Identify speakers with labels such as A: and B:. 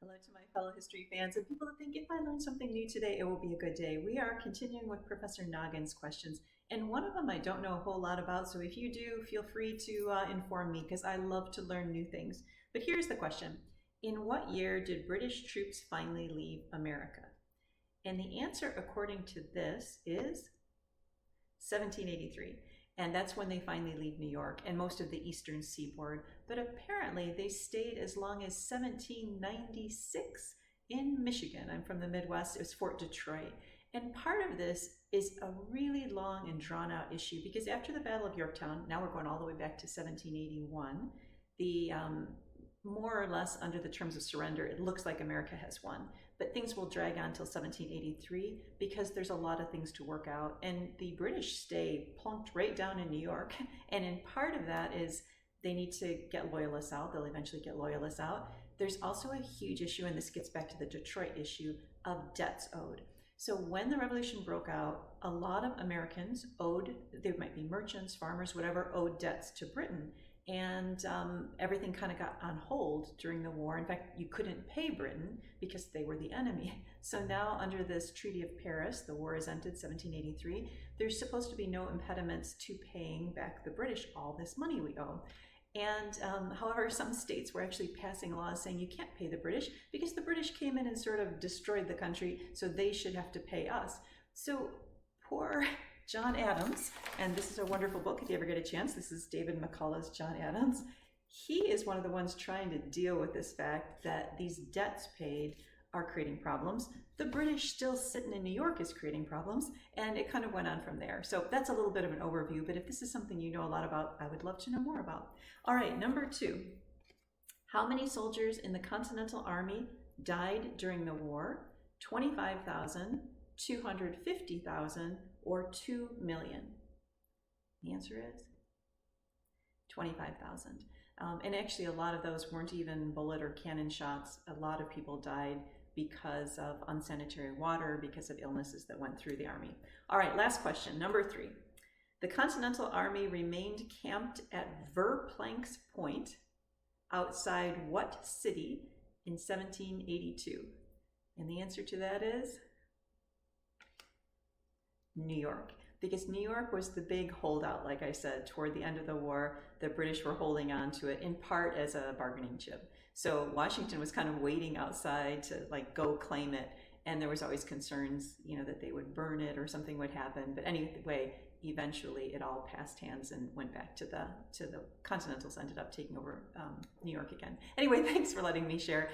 A: Hello to my fellow history fans and people that think if I learn something new today, it will be a good day. We are continuing with Professor Noggin's questions, and one of them I don't know a whole lot about, so if you do, feel free to inform me because I love to learn new things. But here's the question. In what year did British troops finally leave America? And the answer, according to this, is 1783. And that's when they finally leave New York and most of the eastern seaboard. But apparently they stayed as long as 1796 in Michigan. I'm from the Midwest. It was Fort Detroit. And part of this is a really long and drawn out issue because after the Battle of Yorktown, now we're going all the way back to 1781, the more or less under the terms of surrender, it looks like America has won. But things will drag on until 1783 because there's a lot of things to work out. And the British stay plunked right down in New York. And in part of that is they need to get loyalists out. They'll eventually get loyalists out. There's also a huge issue, and this gets back to the Detroit issue, of debts owed. So when the revolution broke out, a lot of Americans owed, there might be merchants, farmers, whatever, owed debts to Britain. And everything kind of got on hold during the war. In fact, you couldn't pay Britain because they were the enemy. So now under this Treaty of Paris, the war is ended 1783, there's supposed to be no impediments to paying back the British all this money we owe. And however, some states were actually passing laws saying you can't pay the British because the British came in and sort of destroyed the country, so they should have to pay us. So poor John Adams, and this is a wonderful book if you ever get a chance. This is David McCullough's John Adams. He is one of the ones trying to deal with this fact that these debts paid are creating problems. The British still sitting in New York is creating problems, and it kind of went on from there. So that's a little bit of an overview, but if this is something you know a lot about, I would love to know more about. All right, number 2. How many soldiers in the Continental Army died during the war? 25,000, 250,000, or 2 million? The answer is 25,000. And actually, a lot of those weren't even bullet or cannon shots. A lot of people died because of unsanitary water, because of illnesses that went through the army. All right, last question, number 3. The Continental Army remained camped at Verplancks Point outside what city in 1782? And the answer to that is New York, because New York was the big holdout, like I said, toward the end of the war. The British were holding on to it in part as a bargaining chip. So Washington was kind of waiting outside to go claim it, and there was always concerns, that they would burn it or something would happen. But anyway, eventually it all passed hands and went back to the Continentals ended up taking over New York again. Anyway, thanks for letting me share.